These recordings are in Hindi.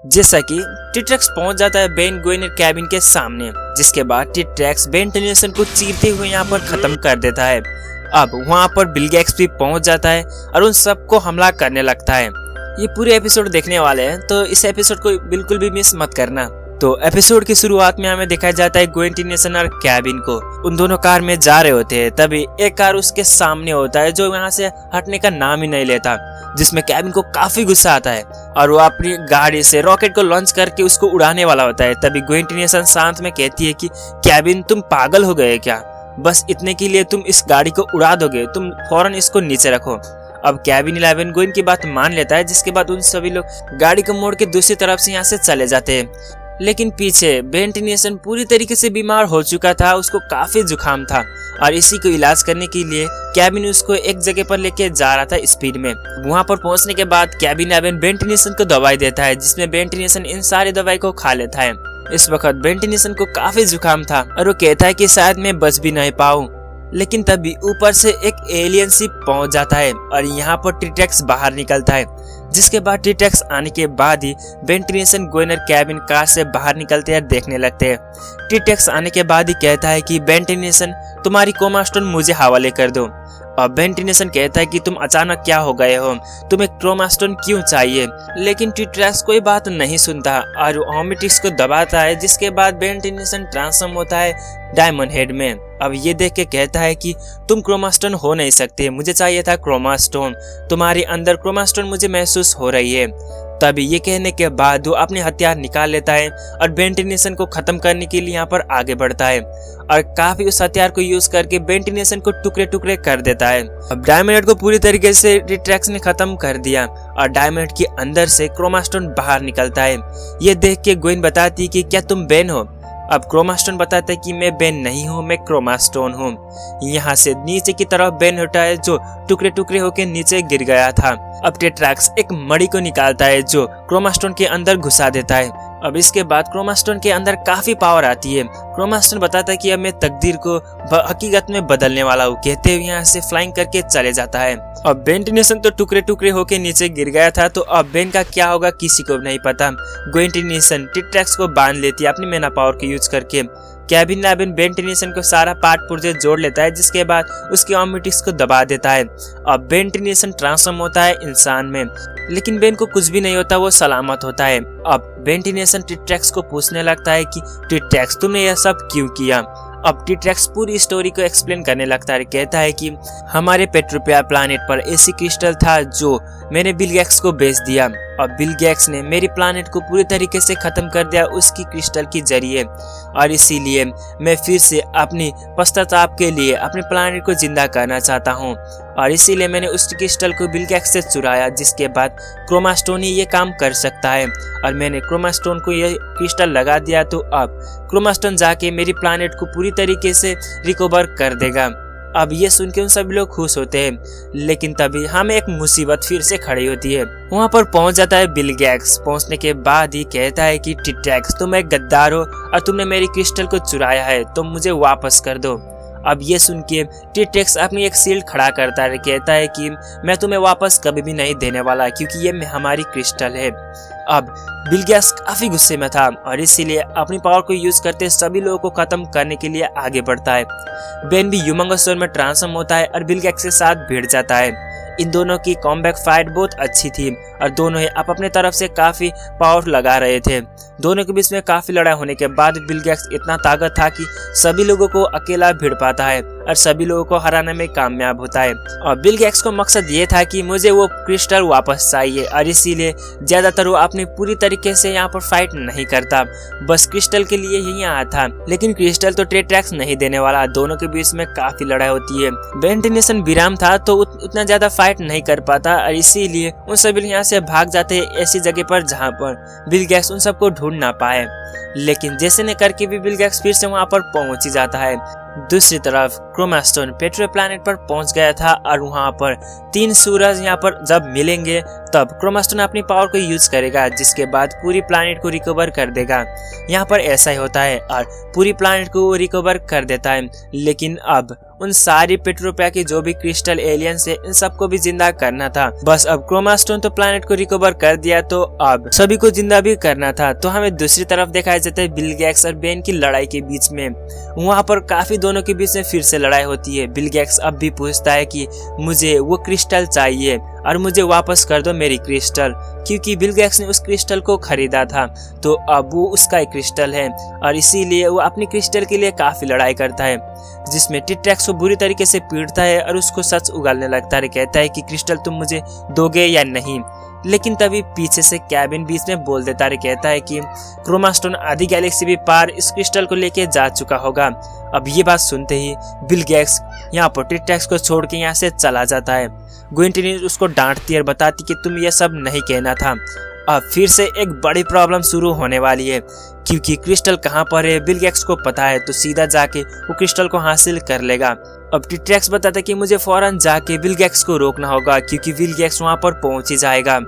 जैसा कि टीट्रेक्स पहुंच जाता है बेन गुइनर कैबिन के सामने, जिसके बाद टीट्रेक्स बेन टेनिसन को चीरते हुए यहाँ पर खत्म कर देता है। अब वहाँ पर बिल गेट्स भी पहुंच जाता है और उन सबको हमला करने लगता है। ये पूरे एपिसोड देखने वाले हैं तो इस एपिसोड को बिल्कुल भी मिस मत करना। तो एपिसोड की शुरुआत में हमें दिखाया जाता है ग्वेन टेनिसन और कैबिन को उन दोनों कार में जा रहे होते हैं। तभी एक कार उसके सामने होता है जो यहाँ से हटने का नाम ही नहीं लेता, जिसमें कैबिन को काफी गुस्सा आता है और वो अपनी गाड़ी से रॉकेट को लॉन्च करके उसको उड़ाने वाला होता है। तभी ग्वेन टेनिसन शांत में कहती है कि कैबिन तुम पागल हो गए क्या, बस इतने के लिए तुम इस गाड़ी को उड़ा दोगे, तुम फौरन इसको नीचे रखो। अब कैबिन 11 ग्वेन की बात मान लेता है, जिसके बाद उन सभी लोग गाड़ी को मोड़ के दूसरी तरफ से यहाँ से चले जाते हैं। लेकिन पीछे बेन टेनिसन पूरी तरीके से बीमार हो चुका था, उसको काफी जुकाम था और इसी को इलाज करने के लिए कैबिन उसको एक जगह पर लेके जा रहा था स्पीड में। वहां पर पहुंचने के बाद कैबिन 11 बेन टेनिसन को दवाई देता है, जिसमें बेन टेनिसन इन सारी दवाई को खा लेता है। इस वक्त बेन टेनिसन को काफी जुकाम था और वो कहता है कि शायद मैं बच भी नहीं पाऊं। लेकिन तभी ऊपर से एक एलियन शिप पहुंच जाता है और यहाँ पर टीट्रेक्स बाहर निकलता है, जिसके बाद टीट्रेक्स आने के बाद ही बेन टेनिसन गुइनर कैबिन कार से बाहर निकलते हैं, देखने लगते हैं। टीट्रेक्स आने के बाद ही कहता है कि बेन टेनिसन तुम्हारी कोमा स्टोन मुझे हवाले कर दो। और बेन टेनिसन कहता है कि तुम अचानक क्या हो गए हो, तुम्हें क्रोमा स्टोन क्यों चाहिए। लेकिन टीट्रेक्स कोई बात नहीं सुनता और ओमिटिक्स को दबाता है, जिसके बाद बेन टेनिसन ट्रांसफॉर्म होता है डायमंड हेड में। अब ये देख के कहता है कि तुम क्रोमा स्टोन हो नहीं सकते, मुझे चाहिए था क्रोमा स्टोन, तुम्हारे अंदर क्रोमा स्टोन मुझे महसूस हो रही है। तभी ये कहने के बाद वो अपने हथियार निकाल लेता है और बेन टेनिसन को खत्म करने के लिए यहाँ पर आगे बढ़ता है और काफी उस हथियार को यूज करके बेन टेनिसन को टुकड़े टुकड़े कर देता है। अब डायमंड हेड को पूरी तरीके से टीट्रेक्स ने खत्म कर दिया और डायमंड के अंदर से क्रोमा स्टोन बाहर निकलता है। ये देख के ग्वेन बताती है कि क्या तुम बेन हो। अब क्रोमा स्टोन बताता है कि मैं बेन नहीं हूँ, मैं क्रोमा स्टोन हूँ। यहाँ से नीचे की तरफ बेन होता है जो टुकड़े टुकड़े होकर नीचे गिर गया था। अब टीट्रेक्स एक मणि को निकालता है जो क्रोमा स्टोन के अंदर घुसा देता है। अब इसके बाद क्रोमा स्टोन के अंदर काफी पावर आती है। क्रोमा स्टोन बताता है कि अब मैं तकदीर को हकीकत में बदलने वाला हूँ, कहते हुए यहाँ से फ्लाइंग करके चले जाता है। अब बेन टेनिसन तो टुकड़े टुकड़े होके नीचे गिर गया था, तो अब बेन का क्या होगा किसी को नहीं पता। ग्वेन टेनिसन टीट्रेक्स को बांध लेती है अपनी मेना पावर के यूज करके। कैबिन 11 बेन टेनिसन को सारा पार्ट पुर्जे जोड़ लेता है, जिसके बाद उसकी ओमिटिक्स को दबा देता है। अब बेन टेनिसन ट्रांसफॉर्म होता है इंसान में, लेकिन बेन को कुछ भी नहीं होता, वो सलामत होता है। अब बेन टेनिसन टीट्रेक्स को पूछने लगता है कि टीट्रेक्स तुमने यह सब क्यों किया। अब टीट्रेक्स पूरी स्टोरी को एक्सप्लेन करने लगता है, कहता है कि हमारे पेट्रोपिया प्लैनेट पर ऐसी क्रिस्टल था जो मैंने बिल गेट्स को बेच दिया। अब बिल गेट्स ने मेरी प्लैनेट को पूरी तरीके से खत्म कर दिया उसकी क्रिस्टल के जरिए, और इसीलिए मैं फिर से अपनी पश्चाताप के लिए अपने प्लैनेट को जिंदा करना चाहता हूँ, और इसीलिए मैंने उस क्रिस्टल को बिल गेट्स से चुराया, जिसके बाद क्रोमा स्टोन ही ये काम कर सकता है। और मैंने क्रोमा स्टोन को ये क्रिस्टल लगा दिया, तो अब क्रोमा स्टोन जाके मेरी प्लैनेट को पूरी तरीके से रिकवर कर देगा। अब ये सुन के उन सभी लोग खुश होते हैं, लेकिन तभी हमें एक मुसीबत फिर से खड़ी होती है। वहाँ पर पहुँच जाता है बिल गेट्स। पहुँचने के बाद ही कहता है कि टीट्रेक्स तुम एक गद्दार हो और तुमने मेरी क्रिस्टल को चुराया है, तो मुझे वापस कर दो। अब ये सुन के टीट्रेक्स अपनी एक शील्ड खड़ा करता है, कहता है कि मैं तुम्हें वापस कभी भी नहीं देने वाला, क्योंकि ये हमारी क्रिस्टल है। अब बिल गेट्स काफी गुस्से में था और इसीलिए अपनी पावर को यूज करते सभी लोगों को खत्म करने के लिए आगे बढ़ता है। बेन भी ह्यूमंगस स्टोन में ट्रांसफॉर्म होता है और बिल गेट्स के साथ भिड़ जाता है। इन दोनों की कॉम्बैट फाइट बहुत अच्छी थी और दोनों ही अपने तरफ से काफी पावर लगा रहे थे। दोनों के बीच में काफी लड़ाई होने के बाद बिल गेट्स इतना ताकत था कि सभी लोगों को अकेला भिड़ पाता है और सभी लोगों को हराने में कामयाब होता है। और बिल गेट्स को मकसद ये था कि मुझे वो क्रिस्टल वापस चाहिए, और इसीलिए ज्यादातर वो अपनी पूरी तरीके से यहाँ पर फाइट नहीं करता, बस क्रिस्टल के लिए ही यहाँ था। लेकिन क्रिस्टल तो टीट्रेक्स नहीं देने वाला। दोनों के बीच में काफी लड़ाई होती है। बेन टेनिसन विराम था तो उतना ज्यादा फाइट नहीं कर पाता, और इसीलिए उन सभी यहाँ से भाग जाते हैं ऐसी जगह पर जहाँ पर बिल गेट्स उन सबको ढूंढ ना पाए। लेकिन जैसे न करके भी बिल गेट्स फिर से वहाँ पर पहुंच ही जाता है। दूसरी तरफ क्रोमा स्टोन पेट्रो प्लैनेट पर पहुंच गया था और वहां पर 3 सूरज यहाँ पर जब मिलेंगे तब क्रोमास्टोन अपनी पावर को यूज करेगा, जिसके बाद पूरी प्लैनेट को रिकवर कर देगा। यहाँ पर ऐसा ही होता है और पूरी प्लैनेट को वो रिकवर कर देता है। लेकिन अब उन सारी पेट्रोपिया के जो भी क्रिस्टल एलियंस है, इन सबको भी जिंदा करना था। बस अब क्रोमास्टोन तो प्लैनेट को रिकवर कर दिया, तो अब सभी को जिंदा भी करना था। तो हमें दूसरी तरफ दिखाया जाता है बिल गेट्स और बेन की लड़ाई के बीच में। वहाँ पर काफी दोनों के बीच में फिर से लड़ाई होती है। बिल गेट्स अब भी पूछता है कि मुझे वो क्रिस्टल चाहिए और मुझे वापस कर दो मेरी क्रिस्टल, क्योंकि बिल गेट्स ने उस क्रिस्टल को खरीदा था, तो अब वो उसका एक क्रिस्टल है और इसीलिए वो अपनी क्रिस्टल के लिए काफी लड़ाई करता है, जिसमें टिट्रैक्स को बुरी तरीके से पीटता है और उसको सच उगलने लगता है। कहता है कि क्रिस्टल तुम मुझे दोगे या नहीं। लेकिन तभी पीछे से कैबिन बीच में बोल देता है, कहता है कि क्रोमास्टोन आधी गैलेक्सी भी पार इस क्रिस्टल को लेके जा चुका होगा। अब ये बात सुनते ही बिल गेट्स यहाँ पर टिट्रैक्स को छोड़ के यहाँ से चला जाता है। ग्विंटनी उसको डांटती है और बताती कि तुम ये सब नहीं कहना था। अब फिर से एक बड़ी प्रॉब्लम शुरू होने वाली है, क्योंकि क्रिस्टल कहाँ पर है बिल गेट्स को पता है, तो सीधा जाके वो क्रिस्टल को हासिल कर लेगा। अब टिट्रैक्स बताता है कि मुझे फौरन जाके बिल गेट्स को रोकना होगा, क्योंकि बिल गेट्स वहाँ पर पहुंच ही जाएगा।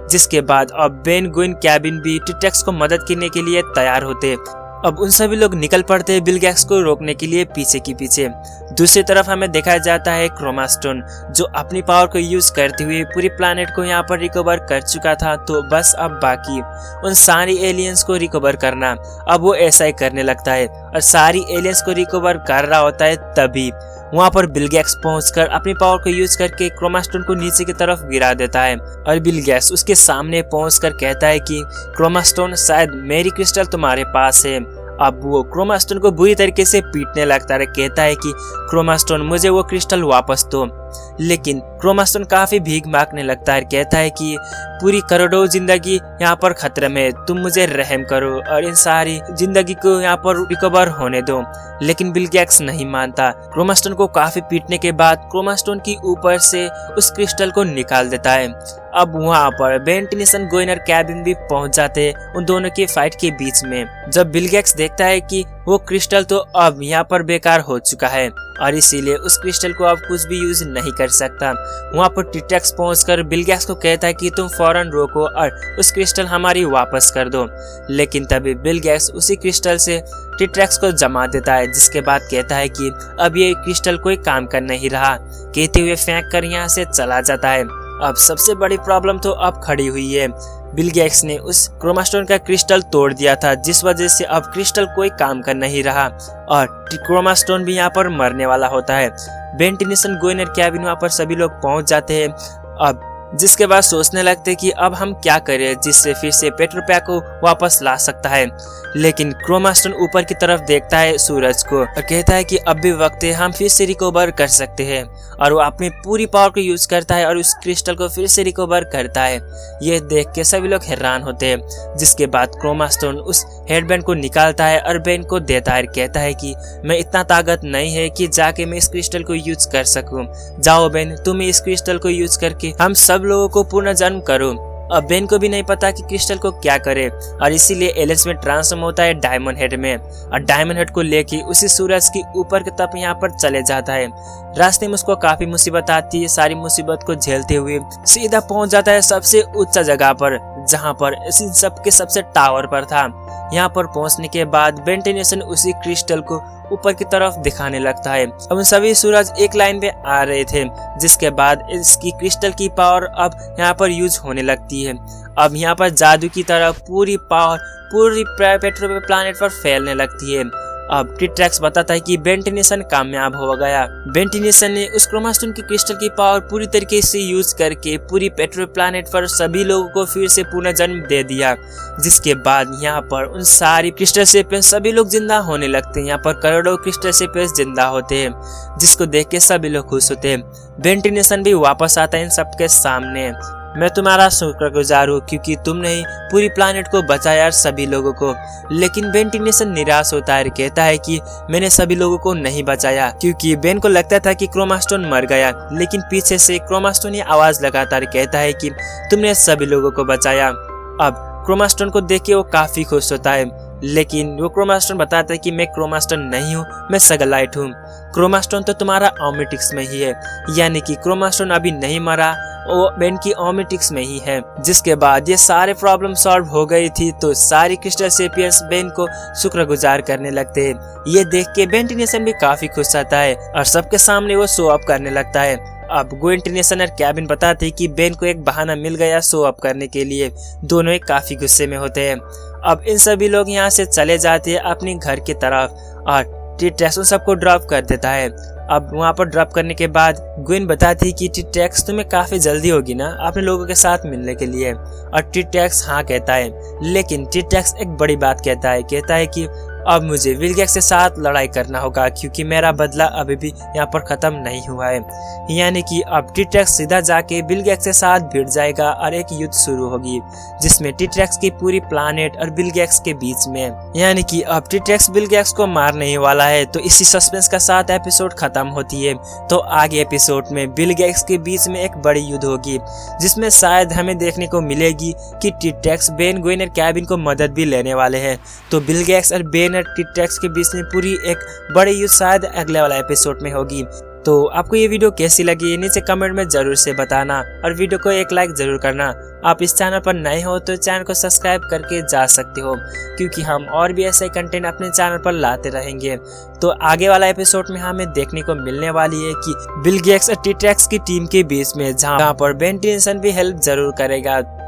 जिसके बाद अब बेन, ग्विन, कैबिन भी टिट्रैक्स को मदद करने के लिए तैयार होते। अब उन सभी लोग निकल पड़ते हैं बिल गेट्स को रोकने के लिए पीछे की पीछे। दूसरी तरफ हमें दिखाया जाता है क्रोमास्टोन, जो अपनी पावर को यूज करते हुए पूरी प्लैनेट को यहाँ पर रिकवर कर चुका था। तो बस अब बाकी उन सारी एलियंस को रिकवर करना। अब वो ऐसा ही करने लगता है और सारी एलियंस को रिकवर कर रहा होता है। तभी वहाँ पर बिल गेट्स पहुंचकर अपनी पावर को यूज करके क्रोमास्टोन को नीचे की तरफ गिरा देता है और बिल गेट्स उसके सामने पहुंचकर कहता है कि क्रोमास्टोन, शायद मेरी क्रिस्टल तुम्हारे पास है। अब वो क्रोमास्टोन को बुरी तरीके से पीटने लगता है। कहता है कि क्रोमास्टोन, मुझे वो क्रिस्टल वापस दो। लेकिन क्रोमास्टोन काफी भीख मांगने लगता है। कहता है कि पूरी करोड़ों जिंदगी यहाँ पर खतरे में, तुम मुझे रहम करो और इन सारी जिंदगी को यहाँ पर रिकवर होने दो। लेकिन बिल गेट्स नहीं मानता। क्रोमास्टोन को काफी पीटने के बाद क्रोमास्टोन की ऊपर से उस क्रिस्टल को निकाल देता है। अब वहाँ पर बेन, टेनिसन, गोइन और कैबिन भी पहुंच जाते हैं उन दोनों की फाइट के बीच में। जब बिल गेट्स देखता है कि वो क्रिस्टल तो अब यहाँ पर बेकार हो चुका है और इसीलिए उस क्रिस्टल को अब कुछ भी यूज नहीं कर सकता, वहाँ पर टिट्रैक्स पहुंचकर बिल गेट्स को कहता है कि तुम फौरन रोको और उस क्रिस्टल हमारी वापस कर दो। लेकिन तभी बिल गेट्स उसी क्रिस्टल से टिट्रैक्स को जमा देता है, जिसके बाद कहता है कि अब ये क्रिस्टल कोई काम कर नहीं रहा। कहते हुए फेंक कर यहाँ से चला जाता है। अब सबसे बड़ी प्रॉब्लम तो अब खड़ी हुई है। बिल गेट्स ने उस क्रोमास्टोन का क्रिस्टल तोड़ दिया था, जिस वजह से अब क्रिस्टल कोई काम कर नहीं रहा और क्रोमास्टोन भी यहाँ पर मरने वाला होता है। बेन, टेनिसन, गोइन और कैबिन वहाँ पर सभी लोग पहुंच जाते हैं। अब जिसके बाद सोचने लगते कि अब हम क्या करें जिससे फिर से पेट्रोपिया को वापस ला सकता है। लेकिन क्रोमास्टोन ऊपर की तरफ देखता है सूरज को और कहता है कि अब भी वक्त है, हम फिर से रिकवर कर सकते हैं। और वो अपनी पूरी पावर को यूज करता है और उस क्रिस्टल को फिर से रिकवर करता है। ये देख के सभी लोग हैरान होते हैं। जिसके बाद क्रोमास्टोन उस हेडबैंड को निकालता है और बेन को देता है। कहता है कि मैं इतना ताकत नहीं है कि जाके मैं इस क्रिस्टल को यूज कर सकूं। जाओ बेन, तुम इस क्रिस्टल को यूज करके हम सब लोगों को पुनर्जन्म करो। अब बेन को भी नहीं पता कि क्रिस्टल को क्या करे और इसीलिए एलियंस में ट्रांसफॉर्म होता है डायमंड हेड में और डायमंड हेड को लेके उसी सूरज की ऊपर की तरफ यहाँ पर चले जाता है। रास्ते में उसको काफी मुसीबत आती है। सारी मुसीबत को झेलते हुए सीधा पहुंच जाता है सबसे ऊंचा जगह पर, जहाँ पर इन सब के सबसे टावर पर था। यहाँ पर पहुंचने के बाद बेन, टेनिसन उसी क्रिस्टल को ऊपर की तरफ दिखाने लगता है। अब सभी सूरज एक लाइन पे आ रहे थे, जिसके बाद इसकी क्रिस्टल की पावर अब यहाँ पर यूज होने लगती है। अब यहाँ पर जादू की तरह पूरी पावर पूरी पेट्रोपिया प्लैनेट पर फैलने लगती है। अब टिट्रैक्स बताता है कि बेन, टेनिसन कामयाब हो गया। बेन, टेनिसन ने उस क्रोमास्टोन की क्रिस्टल की पावर पूरी तरीके से यूज करके पूरी पेट्रोपिया प्लैनेट पर सभी लोगों को फिर से पुनर्जन्म दे दिया। जिसके बाद यहाँ पर उन सारी क्रिस्टल शेपर्स सभी लोग जिंदा होने लगते हैं। यहाँ पर करोड़ों क्रिस्टल शेपर्स जिंदा होते हैं, जिसको देख के सभी लोग खुश होते हैं। बेन, टेनिसन भी वापस आता है इन सबके सामने। मैं तुम्हारा शुक्रगुजार हूँ क्योंकि तुमने ही पूरी प्लैनेट को बचाया सभी लोगों को। लेकिन बेन, टेनिसन निराश होता है। कहता है कि मैंने सभी लोगों को नहीं बचाया, क्योंकि बेन को लगता था कि क्रोमास्टोन मर गया। लेकिन पीछे से क्रोमास्टोन ये आवाज लगातार कहता है कि तुमने सभी लोगों को बचाया। अब क्रोमास्टोन को देख के वो काफी खुश होता है। लेकिन वो क्रोमास्टोन बताता है कि मैं क्रोमास्टोन नहीं हूँ, मैं सगलाइट हूँ। क्रोमास्टोन तो तुम्हारा ओमेटिक्स में ही है, यानी कि क्रोमास्टोन अभी नहीं मरा, बेन की ओमेटिक्स में ही है। जिसके बाद ये सारे प्रॉब्लम सॉल्व हो गई थी तो सारी क्रिस्टल सेपियंस बेन को शुक्रगुजार करने लगते हैं। ये देख के बेन टेनिसन भी काफी खुश रहता है और सबके सामने वो शो अप करने लगता है। अब ग्वेन टेनिसन और कैबिन बताते हैं कि बेन को एक बहाना मिल गया शो अप करने के लिए। दोनों ही काफी गुस्से में होते हैं। अब इन सभी लोग यहाँ से चले जाते हैं अपने घर की तरफ और टी-ट्रेक्स उन सबको ड्रॉप कर देता है। अब वहाँ पर ड्रॉप करने के बाद ग्वेन बताती है कि टी-ट्रेक्स तुम्हें काफी जल्दी होगी ना अपने लोगों के साथ मिलने के लिए, और टी-ट्रेक्स हाँ कहता है। लेकिन टी-ट्रेक्स एक बड़ी बात कहता है कि अब मुझे विलगैक्स के साथ लड़ाई करना होगा क्योंकि मेरा बदला अभी भी यहाँ पर खत्म नहीं हुआ है। यानी कि अब टी-ट्रेक्स सीधा जाके विलगैक्स के साथ भिड़ जाएगा और एक युद्ध शुरू होगी जिसमें टी-ट्रेक्स की पूरी प्लानेट और विलगैक्स के बीच में। यानी कि अब टी-ट्रेक्स विलगैक्स को मारने ही वाला है। तो इसी सस्पेंस का साथ एपिसोड खत्म होती है। तो आगे एपिसोड में विलगैक्स के बीच में एक बड़ी युद्ध होगी जिसमें शायद हमें देखने को मिलेगी कि टी-ट्रेक्स बेन, ग्वेन और कैबिन को मदद भी लेने वाले हैं। तो विलगैक्स और बेन टी-ट्रेक्स के बीच में पूरी एक बड़ी युद्ध शायद अगले वाला एपिसोड में होगी। तो आपको ये वीडियो कैसी लगी नीचे कमेंट में जरूर से बताना और वीडियो को एक लाइक जरूर करना। आप इस चैनल पर नए हो तो चैनल को सब्सक्राइब करके जा सकते हो क्योंकि हम और भी ऐसे कंटेंट अपने चैनल पर लाते रहेंगे। तो आगे वाला एपिसोड में हमें देखने को मिलने वाली है कि विलगैक्स और टी-ट्रेक्स की टीम के बीच में जहाँ पर बेन टेनिसन भी हेल्प जरूर करेगा।